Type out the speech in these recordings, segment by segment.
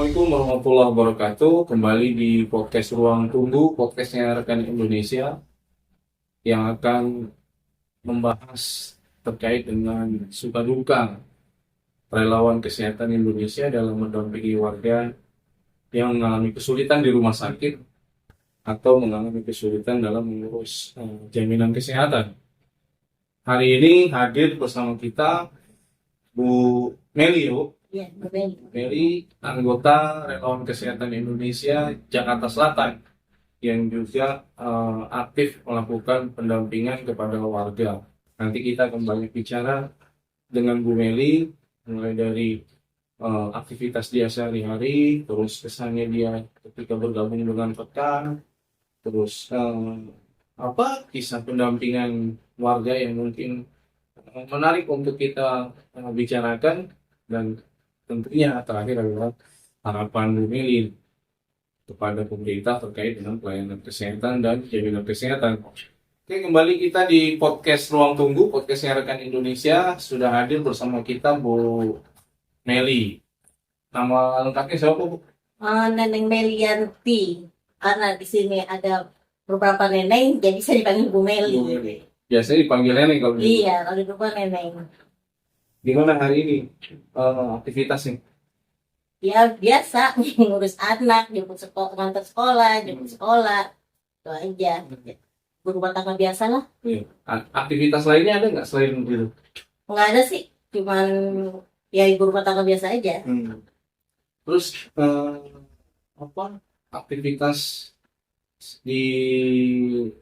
Assalamualaikum warahmatullahi wabarakatuh. Kembali di podcast Ruang Tunggu, podcastnya rekan Indonesia yang akan membahas terkait dengan suka duka relawan kesehatan Indonesia dalam mendampingi warga yang mengalami kesulitan di rumah sakit atau mengalami kesulitan dalam mengurus jaminan kesehatan. Hari ini hadir bersama kita Bu Melio. Iya, betul. Mary, anggota Relawan Kesehatan Indonesia Jakarta Selatan yang juga aktif melakukan pendampingan kepada warga. Nanti kita akan banyak bicara dengan Bu Meli, mulai dari aktivitas dia sehari-hari, terus kesannya dia ketika bergabung dengan rekan, terus kisah pendampingan warga yang mungkin menarik untuk kita bicarakan, dan tentunya terakhir adalah harapan Bu Meli kepada pemerintah terkait dengan pelayanan kesehatan dan jaminan kesehatan. Oke, kembali kita di podcast Ruang Tunggu, podcastnya rekan Indonesia. Sudah hadir bersama kita Bu Meli. Nama lengkapnya siapa, Bu? Neneng Melianti. Karena di sini ada beberapa neneng, jadi saya dipanggil Bu Meli. Bu Meli. Biasanya dipanggil Neneng kalau gitu. Iya, kalau di rumah neneng. Gimana hari ini aktivitasnya? Ya biasa, ngurus anak, jemput sekolah, ngantar sekolah, jemput sekolah. Itu aja. Berumah tangga biasa lah. Aktivitas lainnya ada nggak selain itu? Nggak ada sih, cuman ya ibu rumah tangga biasa aja. Terus aktivitas di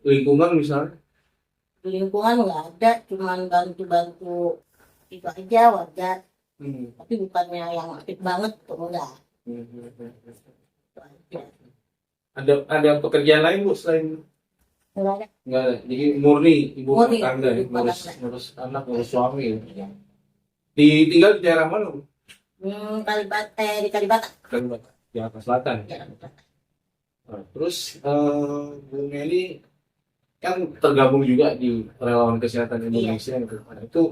lingkungan misalnya? Di lingkungan nggak ada, cuman bantu-bantu itu aja warga. Tapi bukannya yang aktif banget, tuh enggak. Itu aja. Ada pekerjaan lain, Bu, selain? Nggak ada. Nggak ada. Jadi murni ibu rumah Murni, tangga ya, ibu rumah ngurus tangga. anak, ngurus suami ya. Iya. Tinggal di daerah mana, Bu? Di Kalibata. Kalibata, Jakarta Selatan. Jakarta. Nah, terus Bu Meli kan tergabung juga di Relawan Kesehatan Indonesia gitu. Nah, itu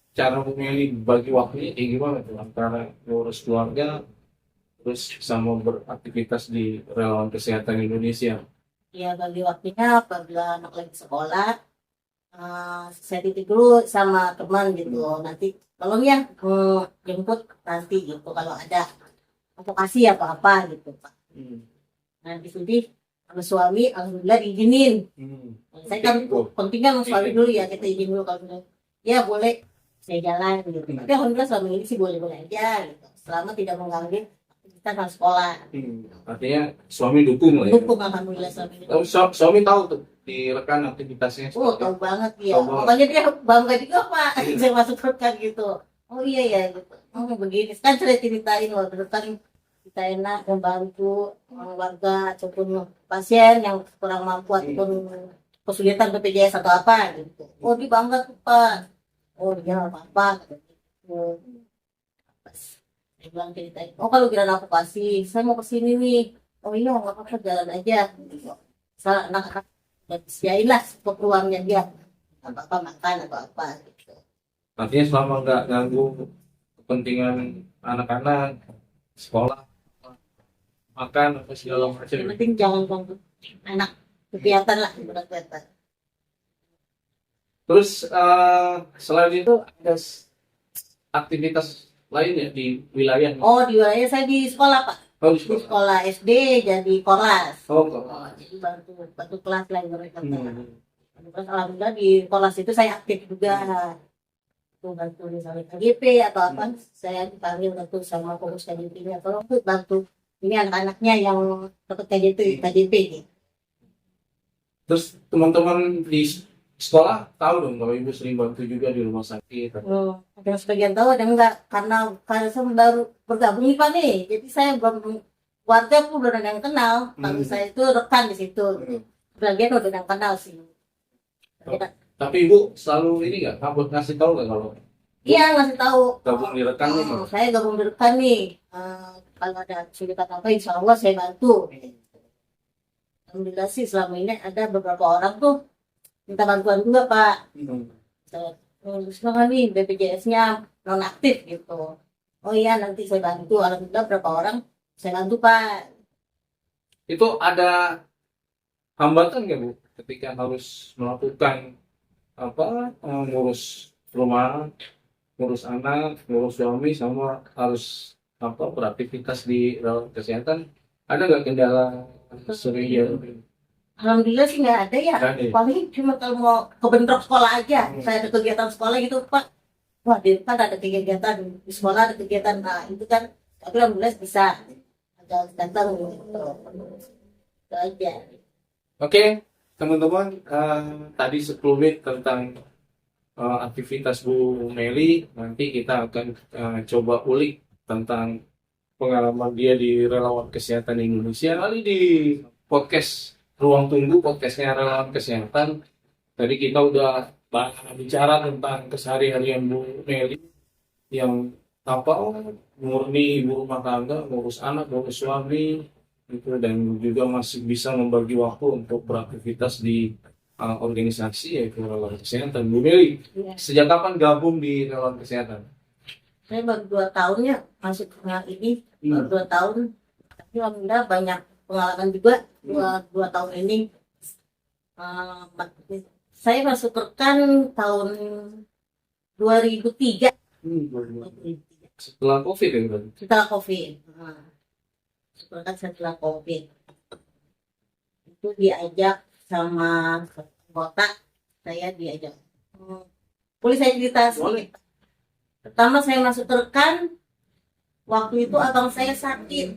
cara Bu Meli bagi waktunya kayak gimana tuh, antara ngurus keluarga terus sama beraktivitas di Relawan Kesehatan Indonesia? Ya bagi waktunya apabila anak lagi sekolah, saya titip dulu sama teman gitu. Nanti tolong ya jemput nanti gitu kalau ada advokasi atau apa gitu Pak. Nanti sedih sama suami, alhamdulillah izinin. Saya kan penting kan suami dulu ya, kita izin dulu kalau ya boleh saya jalan gitu. Tapi alhamdulillah selama ini sih boleh-boleh aja gitu. Selama tidak mengganggu kita kan sekolah. Artinya suami dukung lah ya? Dukung alhamdulillah suami. Suami tahu tuh direkan aktivitasnya? Oh tahu banget ya. Tahu banget. Makanya dia bangga juga Pak. Saya masuk rekan gitu. Oh iya ya gitu. Oh begini. Kan saya ceritain loh rekan kita enak membantu warga ataupun pasien yang kurang mampu ataupun kesulitan BPJS atau apa gitu. Oh dia bangga tuh Pak. Oh dia apa-apa gitu. Saya bilang ceritain. Oh kalau kira aku kasih, saya mau kesini nih. Oh iya nggak apa-apa jalan aja. Gitu. Salah anak-anak dan siain lah peluangnya dia apa-apa makan atau apa gitu. Artinya selama nggak ganggu kepentingan anak-anak, sekolah, makan, apa segala macam. Yang penting jangan ganggu anak, kegiatan lah kegiatan. Terus selain itu ada aktivitas lain ya di wilayah? Oh di wilayah saya di sekolah Pak. Oh, di Di sekolah. sekolah SD jadi korlas. Oh, Jadi bantu kelas lah mereka. Terus alhamdulillah di kelas itu saya aktif juga. Bantu misalnya KGP atau apa, saya dipanggil bantu sama pengurus KGP-nya, tolong tuh bantu ini anak-anaknya yang dapat KGP gitu. Terus teman-teman di sekolah tahu dong kalau ibu sering bantu juga di rumah sakit. Ada yang sebagian tahu, ada enggak, karena saya baru bergabung nih Pak nih, jadi saya belum, warga pun belum ada yang kenal, kalau saya itu rekan di situ, bagian udah ada yang kenal sih. Tapi ibu selalu ini nggak, ngasih tahu nggak kalau Iya ngasih tahu. gabung di rekan nih? Saya gabung di rekan nih. Kalau ada kesulitan apa, insya Allah saya bantu. Alhamdulillah sih selama ini ada beberapa orang tuh minta bantuan juga Pak. Terus nih BPJS-nya non aktif gitu. Oh iya nanti saya bantu. Alhamdulillah berapa orang Saya bantu Pak. Itu ada hambatan nggak Bu ketika harus melakukan ngurus rumah, ngurus anak, ngurus suami, sama harus beraktivitas di rawat kesehatan? Ada nggak kendala sering ya? Alhamdulillah sih nggak ada ya. Nggak ada ya? Paling cuma kalau mau ke bentrok sekolah aja. Hmm. Saya ada kegiatan sekolah gitu Pak. Wah di depan ada kegiatan, di sekolah ada kegiatan. Nah itu kan, tapi alhamdulillah bisa. Ada datang gitu. Itu aja. Oke, teman-teman, tadi 10 menit tentang aktivitas Bu Meli. Nanti kita akan coba ulik tentang pengalaman dia di Relawan Kesehatan Indonesia. Kali di podcast Ruang Tunggu, podcastnya Relawan Kesehatan. Tadi kita udah bicara tentang keseharian Bu Meli yang murni ibu rumah tangga, ngurus anak, ngurus suami, gitu, dan juga masih bisa membagi waktu untuk beraktivitas di organisasi yaitu Relawan Kesehatan. Bu Meli, Ya. sejak kapan gabung di Relawan Kesehatan? Saya baru 2 tahun ya masuk yang ini, baru 2 tahun. Tapi alhamdulillah banyak pengalaman juga dua tahun ini. Saya masuk rekan tahun 2003. Setelah COVID ya berarti? Setelah COVID. Rekan setelah COVID. Itu diajak sama kota, saya diajak. Boleh saya cerita Boleh. sedikit? Pertama saya masuk rekan, waktu itu abang saya sakit.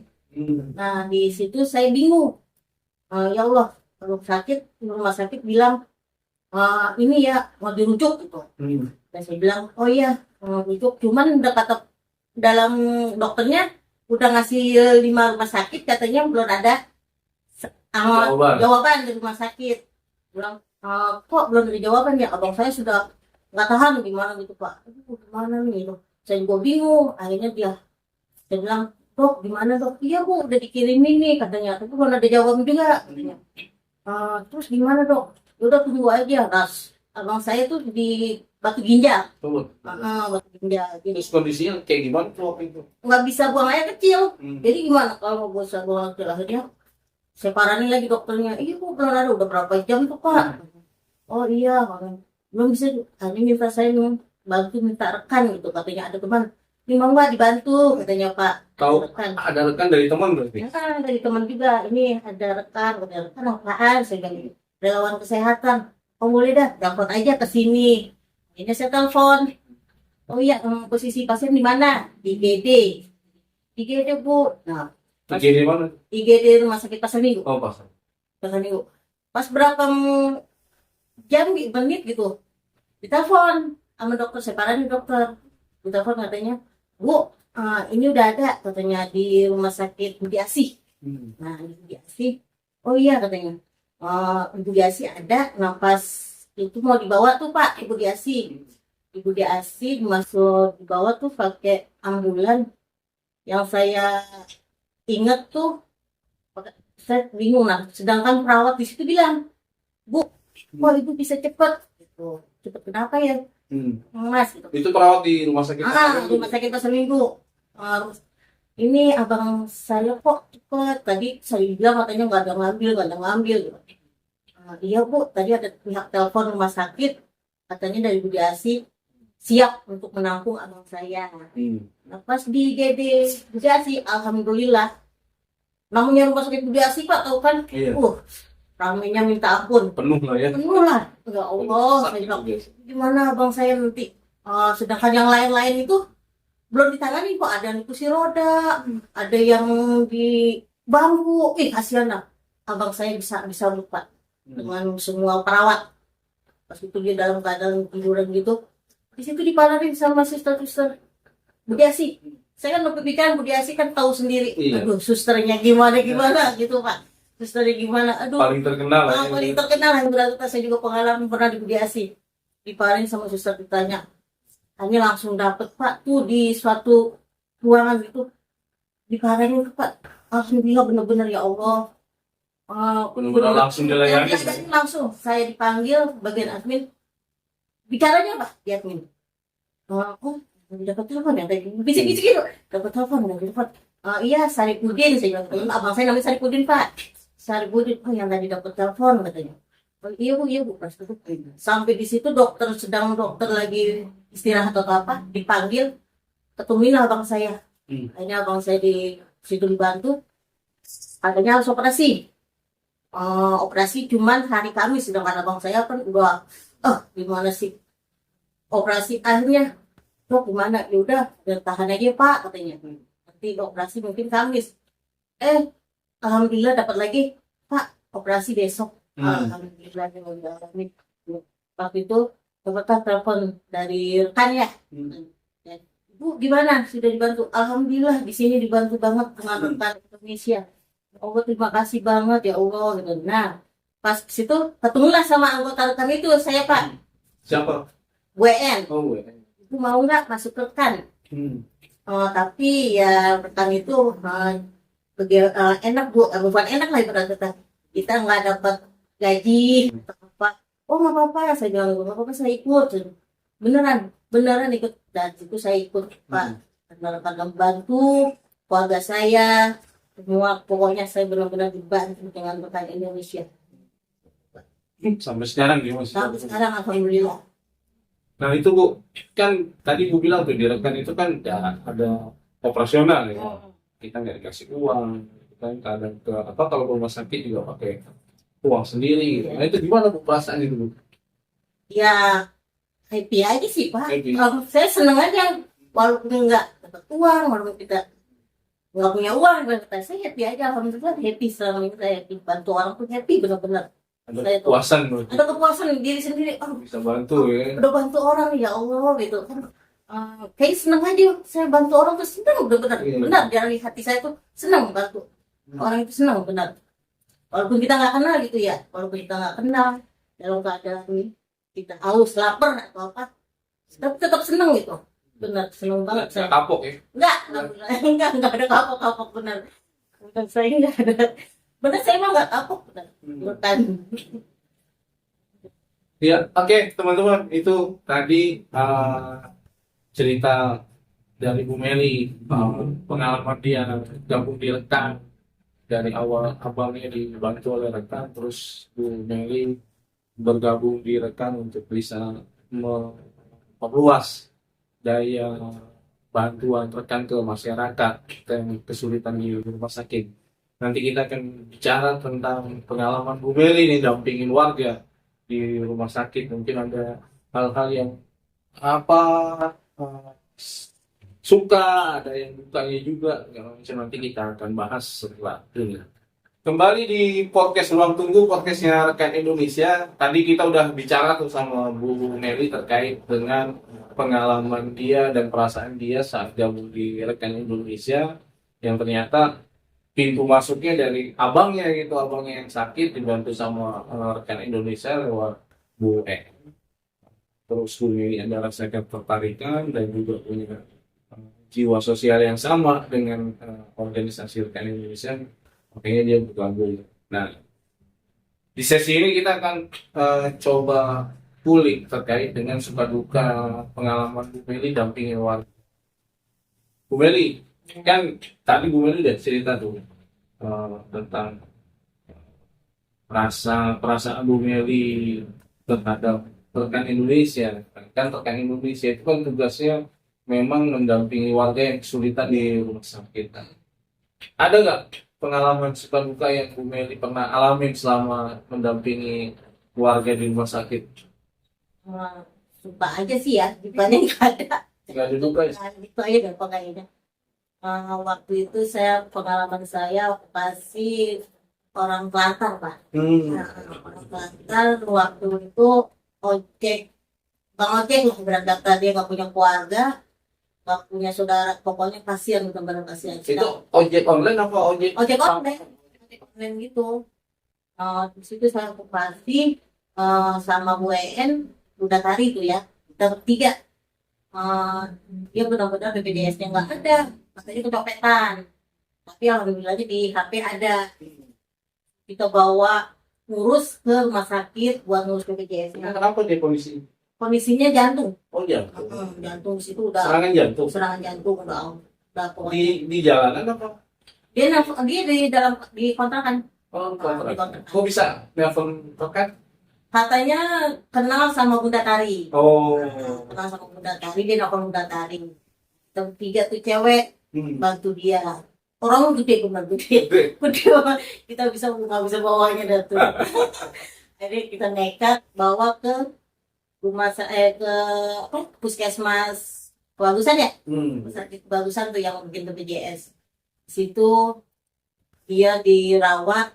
Nah di situ saya bingung. Ya Allah, kalau sakit, rumah sakit bilang ini ya mau dirujuk gitu. Dan saya bilang, oh iya mau dirujuk. Cuman udah kata dalam dokternya udah ngasih 5 rumah sakit, katanya belum ada jawaban dari rumah sakit. Bilang, kok belum ada jawaban ya? Abang saya sudah nggak tahan gimana gitu Pak. Aduh, gimana nih gitu. Saya juga bingung. Akhirnya saya bilang, dok gimana dok? Iya Bu, udah dikirimin nih katanya. Tapi belum ada jawaban juga katanya. Terus gimana dok? Ya udah tunggu aja. Ras, abang saya tuh di Batu Ginjal. Betul. Batu Ginjal. Jadi Terus kondisinya kayak gimana tuh waktu itu? nggak bisa buang air kecil. Hmm. Jadi gimana kalau mau bisa buang air kecil? Akhirnya saya paranin lagi dokternya. Iya Bu, belum ada. Udah berapa jam tuh Pak? Oh iya, belum bisa. Hari minta saya bantu, minta rekan gitu katanya, ada teman. Ini mau nggak dibantu katanya Pak. Tahu Rekan. ada rekan dari teman berarti? Ya kan dari teman juga. Ini ada rekan apaan? Saya bilang relawan kesehatan. Oh boleh dah, telepon aja ke sini. Ini saya telepon. Oh iya, posisi pasien di mana? Di IGD. IGD Bu. Nah, Terjadi mana? IGD Rumah Sakit Pasar Minggu. Oh pas. Pasar Minggu. Pas berapa jam menit gitu, ditelepon sama dokter, saya paranin dokter, ditelepon katanya, Bu, ini udah ada katanya di rumah sakit Budi Asih. Nah di Budi Asih, oh iya katanya, di Budi Asih ada. Nah pas itu mau dibawa tuh Pak ke Budi Asih, di Budi Asih masuk dibawa tuh pakai ambulan. Yang saya ingat tuh, saya bingung. Nah sedangkan perawat di situ bilang, Bu, wah itu bisa cepet gitu. Cepet kenapa ya Mas gitu. Itu perawat di rumah sakit Rumah sakit Pasar Minggu. Ini abang saya kok cepet, tadi saya bilang katanya nggak ada ngambil gitu. Iya Bu, tadi ada pihak telepon rumah sakit, katanya dari Budi Asih siap untuk menampung abang saya. Nah, pas di GD Budi Asih, alhamdulillah, namanya rumah sakit Budi Asih Pak, tahu kan? Iya. Ramenya minta ampun. Penuh lah ya. Penuh lah. Ya Allah, saya bilang, gimana abang saya nanti? Sedangkan yang lain-lain itu belum ditangani kok. Ada yang kursi roda, ada yang di bambu. Kasihan lah. Abang saya bisa lupa dengan semua perawat. Pas itu dia dalam keadaan tiduran gitu. Di situ diparanin sama suster-suster Budi Asih. Saya kan berpikiran Budi Asih kan tahu sendiri. Iya. Aduh, susternya gimana gitu Pak. Susternya gimana? Aduh. Paling terkenal lah. Paling terkenal yang berarti saya juga pengalaman pernah di Budi Asih. Diparanin sama suster, ditanya. Hanya langsung dapet Pak tuh di suatu ruangan gitu. Diparanin tuh Pak. Alhamdulillah benar-benar ya Allah. Benar-benar langsung dilayani. Langsung saya dipanggil bagian admin. Bicaranya apa di admin? Dapat telepon ya, bisik-bisik gitu. Dapat telepon. Iya, Saripudin, saya bilang, abang saya namanya Saripudin, Pak. Saripudin, oh yang tadi dapat telepon katanya. Oh, iya bu, pas itu. Sampai di situ dokter lagi istirahat atau apa, dipanggil, ketemuin abang saya. Akhirnya abang saya di situ dibantu, katanya harus operasi. Operasi cuman hari Kamis, sedangkan abang saya kan udah, gimana sih operasi akhirnya, dok gimana? Ya udah, tahan aja Pak katanya. Nanti operasi mungkin Kamis. Alhamdulillah dapat lagi, Pak, operasi besok. Alhamdulillah ya udah. Waktu itu dapat telepon dari rekan ya. Dan, Bu, gimana? Sudah dibantu? Alhamdulillah di sini dibantu banget dengan rekan Indonesia. Allah terima kasih banget ya Allah gitu. Nah, pas situ ketemulah sama anggota rekan itu saya Pak. Siapa? WN. Oh, Itu mau nggak masuk rekan? Tapi ya rekan itu enak Bu, bukan enak lah ibarat kata. Kita nggak dapat gaji apa. Oh nggak apa-apa, saya bilang nggak apa-apa, saya ikut. Beneran ikut, dan itu saya ikut Pak. Karena membantu keluarga saya, semua pokoknya saya benar-benar dibantu dengan rekan Indonesia. Sampai sekarang dia masih. Sampai sekarang alhamdulillah. Nah itu Bu, kan tadi Bu bilang tuh di rekan itu kan ada operasional ya. Kita nggak dikasih uang, kita kadang ke apa kalau ke rumah sakit juga pakai uang sendiri gitu. Nah itu gimana Bu perasaan itu Bu? Ya happy aja sih Pak. Happy. Saya seneng aja walaupun nggak dapat uang, walaupun kita nggak punya uang, saya happy aja, alhamdulillah happy, selama ini saya happy, bantu orang pun happy benar-benar. Ada Saya tuh kepuasan Bu, ada kepuasan diri sendiri, bisa bantu ya. udah bantu orang ya Allah gitu kan. Kayak seneng aja saya bantu orang tuh, seneng benar-benar. Iya. Benar dari hati saya tuh seneng bantu orang itu, seneng benar. Walaupun kita nggak kenal gitu ya, walaupun kita nggak kenal, dalam keadaan kita haus lapar atau apa, tapi tetap seneng gitu. Benar, seneng banget saya. Nggak kapok ya. Enggak ada kapok benar. Benar, saya enggak ada. Benar, saya mah enggak kapok benar. Bukan. Ya, oke teman-teman, itu tadi cerita dari Bu Meli, pengalaman dia gabung di rekan dari awal abangnya dibantu oleh rekan, terus Bu Meli bergabung di rekan untuk bisa memperluas daya bantuan rekan ke masyarakat yang kesulitan di rumah sakit. Nanti kita akan bicara tentang pengalaman Bu Meli nih dampingin warga di rumah sakit. Mungkin ada hal-hal yang apa suka, ada yang dukanya juga. Yang nanti kita akan bahas setelah ini. Kembali di podcast Ruang Tunggu, podcastnya Rekan Indonesia. Tadi kita udah bicara tuh sama Bu Meli terkait dengan pengalaman dia dan perasaan dia saat gabung di Rekan Indonesia, yang ternyata pintu masuknya dari abangnya gitu, abangnya yang sakit dibantu sama Rekan Indonesia lewat Bu Terus Bu Meli ada rasa ketertarikan dan juga punya jiwa sosial yang sama dengan organisasi Rekan Indonesia. Makanya dia bergabung. Nah, di sesi ini kita akan coba kulik terkait dengan suka duka pengalaman Bu Meli dampingin warga. Bu Meli, kan tadi Bu Meli udah cerita tuh tentang perasaan Bu Meli terhadap rekan Indonesia. Kan rekan Indonesia itu kan tugasnya memang mendampingi warga yang kesulitan di rumah sakit. Ada nggak pengalaman suka duka yang Bu Meli pernah alamin selama mendampingi warga di rumah sakit? Suka aja sih ya, dibanding nggak ada. Nggak ada duka ya? Itu aja gampang kayaknya. Waktu itu pengalaman saya operasi orang Kelantan Pak. Orang Kelantan waktu itu Bang ojek berangkat, dia nggak punya keluarga, nggak punya saudara, pokoknya kasihan, benar-benar kasihan. Itu ojek online apa ojek online gitu. Di situ saya operasi sama WN udah tari itu ya, kita bertiga. Dia benar-benar BPJS-nya nggak ada, katanya kecopetan. Tapi alhamdulillahnya di HP ada. Kita bawa ngurus ke rumah sakit buat ngurus BPJS-nya. Kenapa dia Kondisinya jantung. Oh jantung. Jantung situ udah Serangan jantung. serangan jantung udah Udah pokoknya. Di jalanan apa? Dia di kontrakan. Oh, Di kontrak. kontrakan. Kok bisa nelfon token? Katanya kenal sama Bunda Tari. Oh. Kenal sama Bunda Tari, dia nelfon Bunda Tari. Tiga tuh cewek bantu dia. Orang gede benar gede. Gede. Gede banget. Kita nggak bisa bawanya dah tuh. Jadi kita nekat bawa ke ke apa, puskesmas Kebagusan ya. Sakit Kebagusan tuh yang bikin BPJS. Di situ dia dirawat,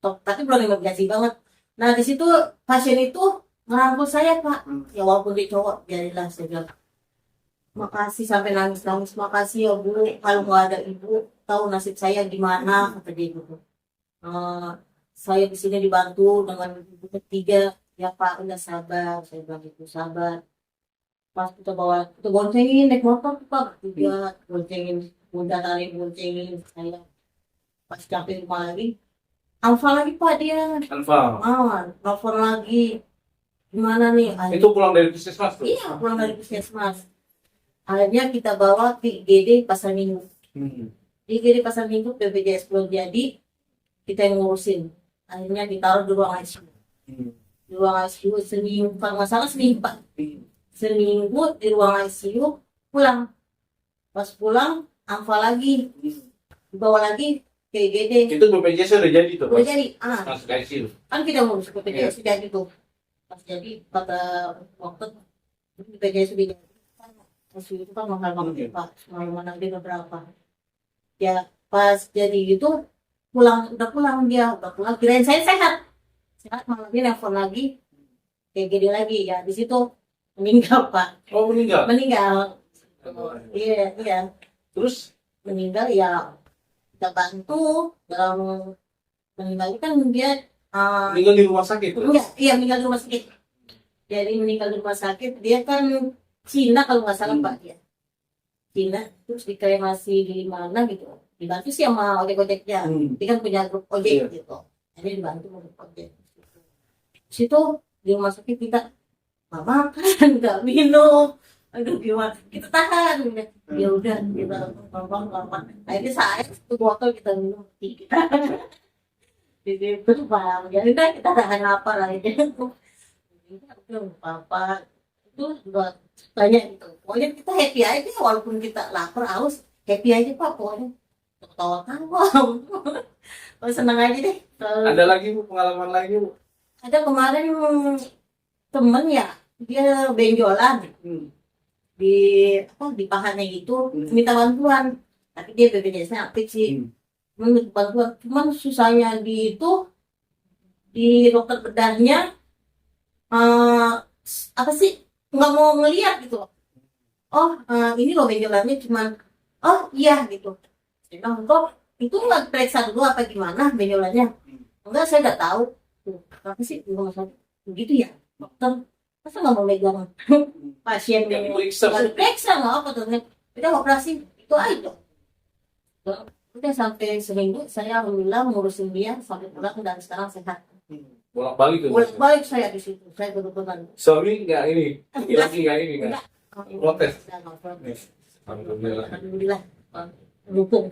tapi belum imigrasi banget. Nah di situ pasien itu ngerangkul saya Pak. Ya walaupun dia cowok, biarinlah saya bilang. Makasih sampai nangis-nangis, makasih ya Bu, kalau nggak ada Ibu tahu nasib saya gimana, kata dia gitu. Saya di sini dibantu dengan ibu ketiga, ya Pak udah sabar, saya bilang gitu sabar. Pas kita boncengin naik motor Pak, bertiga boncengin, Bunda Tari boncengin saya. Pas sampai rumah lagi, alfa lagi Pak dia, Alfa. telepon lagi, gimana nih? Itu pulang dari puskesmas tuh? Iya, pulang dari puskesmas. Akhirnya kita bawa ke IGD Pasar Minggu. Di IGD Pasar Minggu BPJS belum jadi, kita yang ngurusin. Akhirnya ditaruh di ruang ICU. Di ruang ICU seminggu, kalau nggak salah seminggu Pak. Seminggu di ruang ICU, pulang. Pas pulang, alfa lagi. Dibawa lagi ke IGD. Itu BPJS udah jadi tuh? Udah jadi. Masuk ICU. Kan kita ngurus BPJS sudah gitu. Pas jadi, kata waktu BPJS sudah jadi. ICU itu kan mahal banget Pak. Mana dia berapa. Ya, pas jadi gitu, udah pulang, kirain saya sehat malah dia nelfon lagi kayak gini lagi ya, di situ meninggal Pak. Oh, meninggal. Iya Terus meninggal ya, kita bantu dalam meninggal kan dia meninggal di rumah sakit tuh? meninggal di rumah sakit. Jadi meninggal di rumah sakit, dia kan Cina kalau nggak salah Pak, dia Cina, terus dikremasi di mana gitu, dibantu sih sama ojek-ojeknya. Dia kan punya grup ojek gitu, jadi dibantu sama grup ojek. Situ di rumah sakit kita nggak makan, nggak minum, aduh gimana, kita tahan. Ya udah kita gampang. Akhirnya saya satu botol kita minum, kita di situ Pak. Jadi kan kita tahan lapar aja. Apa itu juga tanya gitu, pokoknya kita happy aja walaupun kita lapar haus, happy aja Pak, pokoknya ketawa-tawa. Seneng aja deh. Ada lagi Bu, pengalaman lagi Bu? Ada kemarin temen ya, dia benjolan di pahanya gitu, minta bantuan, tapi dia BPJS-nya aktif sih. Minta bantuan, cuman susahnya di dokter bedahnya apa sih, nggak mau ngeliat gitu. Ini loh benjolannya, cuman iya gitu. Saya bilang, kok itu nggak periksa dulu apa gimana benjolannya? Enggak, saya nggak tahu. Tapi sih rumah sakit begitu ya dokter, masa nggak mau megang pasien yang diperiksa nggak apa tuh, udah operasi itu aja. Udah sampai seminggu saya alhamdulillah ngurusin dia sampai pulang dan sekarang sehat. Bolak-balik tuh? Bolak-balik saya di situ, saya benar-benar. Suami nggak ini? Lagi nggak ini kan? Protes? Alhamdulillah dukung.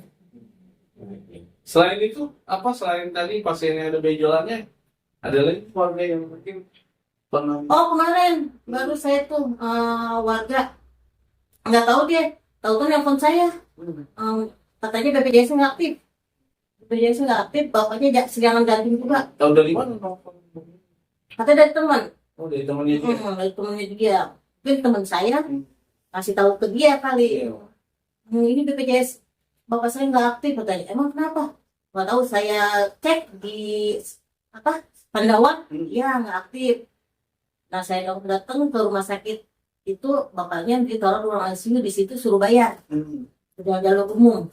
Selain itu apa, selain tadi pasiennya ada benjolannya, ada lagi keluarga yang mungkin pernah? Kemarin baru saya tuh warga nggak tahu, dia tahu tuh nelfon saya, katanya BPJS nggak aktif, bapaknya sedang ganti juga. Tahu dari mana? Katanya dari teman. Dari temannya dia? Dari temannya dia, mungkin teman saya kasih tahu ke dia kali. Ini BPJS bapak saya nggak aktif, katanya. Emang kenapa? Nggak tahu, saya cek di Pandawa, ya nggak aktif. Nah saya datang ke rumah sakit itu, bapaknya ditaruh di ruang ICU, di situ suruh bayar jalur umum.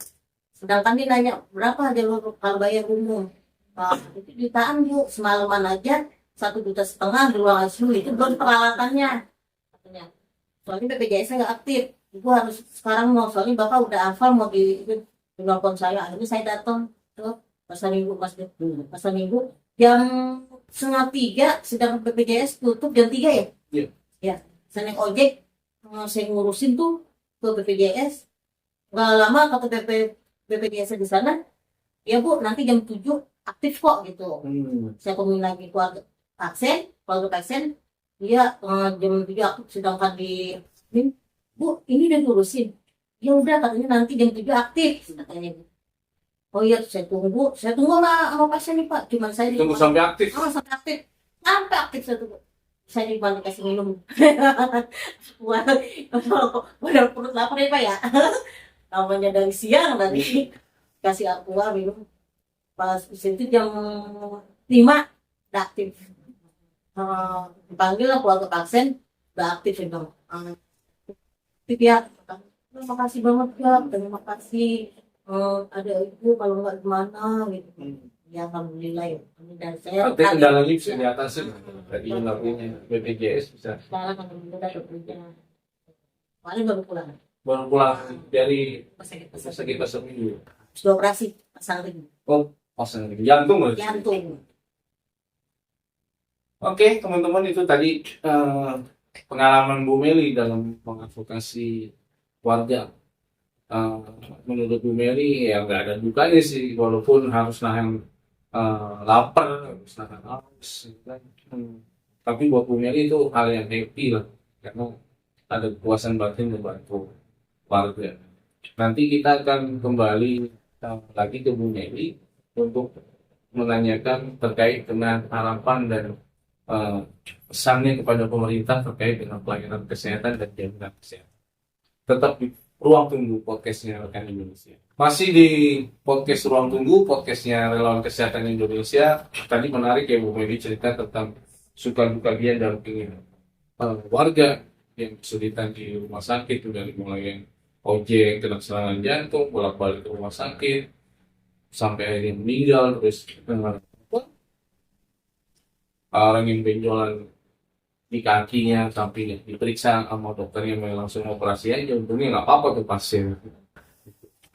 Sedangkan dia nanya berapa jalur kalau bayar umum. Itu jutaan Bu, semalaman aja 1,5 juta di ruang ICU, itu belum peralatannya katanya. Soalnya BPJS nggak aktif, ibu harus sekarang mau, soalnya bapak udah hafal mau di nelfon saya. Akhirnya saya datang ke Pasar Minggu, Pasar Minggu jam 2:30, sedang BPJS tutup jam 3 ya. Iya. Ya, saya naik ojek, saya ngurusin tuh ke BPJS. Nggak lama kata BPJS di sana, ya Bu, nanti jam 7 aktif kok gitu. Saya hubungi lagi keluarga pasien, dia jam 7 aktif, sedangkan di Bu, ini udah diurusin. Ya udah, katanya nanti jam 7 aktif, katanya. Oh iya, saya tunggu lah sama pasien nih Pak. Cuman saya Tunggu sampai aktif. sampai aktif. Sampai aktif saya tunggu. Saya cuma dikasih minum. Wah, benar perut lapar ya Pak ya. Namanya dari siang tadi kasih aqua minum. Pas di situ jam 5 udah aktif. Dipanggil lah keluarga pasien, udah aktif ya Bang. Aktif ya. Terima kasih banget ya, terima kasih. Ada ibu kalau nggak gimana gitu. Ya alhamdulillah ya. Dan saya Artinya kendalanya bisa diatasi dari lakunya BPJS bisa. sekarang alhamdulillah udah kerja. Paling baru pulang. Baru pulang dari Pas sakit rumah sakit pasar minggu. sudah operasi pasang ring Oh, pasang jantung loh. jantung. Oke, teman-teman, itu tadi pengalaman Bu Meli dalam mengadvokasi warga. Menurut Bu Meli ya nggak ada dukanya sih, walaupun harus nahan lapar, harus nahan haus, gitu kan. Tapi buat Bu Meli itu hal yang happy lah, karena ada kepuasan batin membantu warga. Nanti kita akan kembali lagi ke Bu Meli untuk menanyakan terkait dengan harapan dan pesannya kepada pemerintah terkait dengan pelayanan kesehatan dan jaminan kesehatan. Tetap di Ruang Tunggu podcastnya Rekan Indonesia. Masih di podcast Ruang Tunggu, podcastnya Relawan Kesehatan Indonesia. Tadi menarik ya Bu Medi cerita tentang suka duka dia dampingin warga yang kesulitan di rumah sakit, dari mulai yang ojek kena serangan jantung, bolak-balik ke rumah sakit, sampai akhirnya meninggal, terus orang yang benjolan di kakinya sampai diperiksa sama dokternya mau langsung operasi aja, untungnya nggak apa-apa tuh pasien.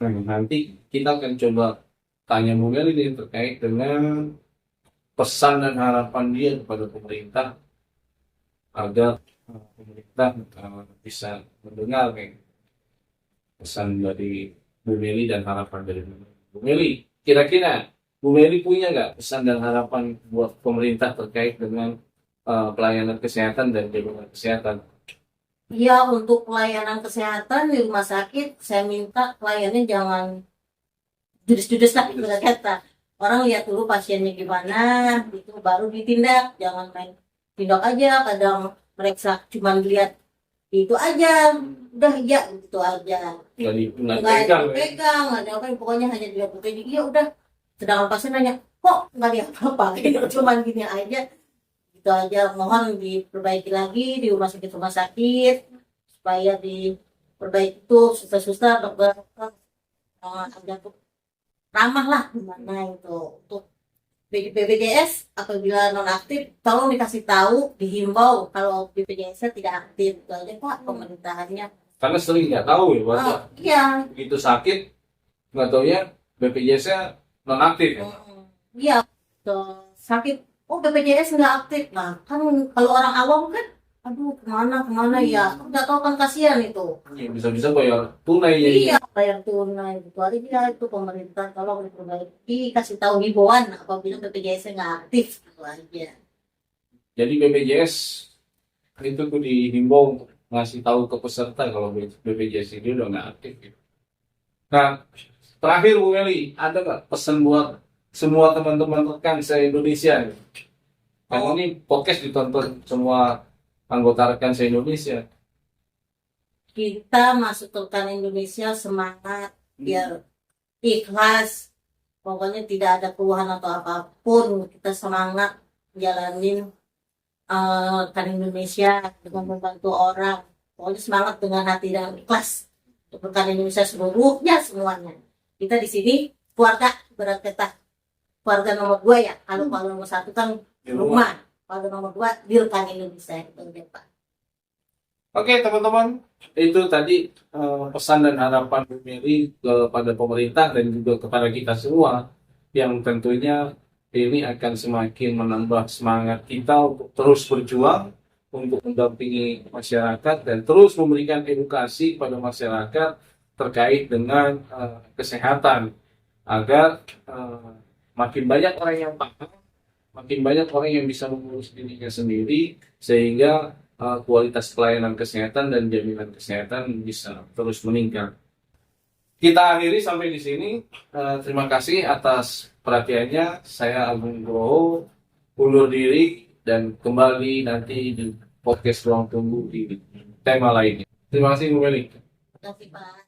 Nah, nanti kita akan coba tanya Bu Meli ini terkait dengan pesan dan harapan dia kepada pemerintah agar pemerintah bisa mendengar pesan dari Bu Meli dan harapan dari Bu Meli. Kira-kira Bu Meli punya nggak pesan dan harapan buat pemerintah terkait dengan pelayanan kesehatan dan jaminan kesehatan? Ya, untuk pelayanan kesehatan di rumah sakit, saya minta pelayannya jangan judes-judes lah, ibarat kata. Orang lihat dulu pasiennya gimana, itu baru ditindak. Jangan main tindak aja, kadang mereka cuma lihat itu aja, udah ya gitu aja. Nggak Nggak dipegang, dipegang, nggak ada apa, pokoknya hanya dilihat begini, iya udah. Sedangkan pasien nanya, kok nggak lihat apa-apa, cuman gini aja. Itu aja, mohon diperbaiki lagi di rumah sakit supaya diperbaiki tuh susah-susah dokter ada tuh ramah lah gimana itu. Untuk BPJS apabila non-aktif tolong dikasih tahu, dihimbau kalau BPJS tidak aktif. Itu aja Pak pemerintahannya. karena sering nggak tahu ya warga. Iya. Begitu sakit nggak tahu ya BPJS-nya non-aktif. Iya, sakit. Oh, BPJS nggak aktif. Nah, kan kalau orang awam kan, aduh kemana ya, nggak tahu kan, kasihan itu. Bisa-bisa bayar tunai ya. Iya, bayar tunai gitu aja. Itu pemerintah tolong diperbaiki, kasih tahu himbauan apabila BPJS nggak aktif, gitu aja. Jadi BPJS itu tuh dihimbau untuk ngasih tahu ke peserta kalau BPJS ini udah nggak aktif gitu. Nah, terakhir Bu Meli, ada nggak pesan buat semua teman-teman rekan se-Indonesia? Karena ini podcast ditonton semua anggota rekan se-Indonesia. Kita masuk rekan Indonesia semangat, biar ikhlas. Pokoknya tidak ada keluhan atau apapun, kita semangat jalanin rekan Indonesia dengan membantu orang. Pokoknya semangat dengan hati dan ikhlas untuk rekan Indonesia seluruhnya semuanya. Kita di sini keluarga, berkata keluarga nomor 2 ya. Kalau nomor 1 kan rumah. Kalau nomor 2 di rekan Indonesia itu Pak. Oke teman-teman, itu tadi pesan dan harapan Bu Meli kepada pemerintah dan juga kepada kita semua, yang tentunya ini akan semakin menambah semangat kita untuk terus berjuang untuk mendampingi masyarakat dan terus memberikan edukasi pada masyarakat terkait dengan kesehatan agar makin banyak orang yang paham, makin banyak orang yang bisa mengurus dirinya sendiri sehingga kualitas pelayanan kesehatan dan jaminan kesehatan bisa terus meningkat. Kita akhiri sampai di sini. Terima kasih atas perhatiannya. Saya Agung Nugroho, undur diri dan kembali nanti di podcast Ruang Tunggu di tema lainnya. Terima kasih Bu Meli. Terima kasih Pak.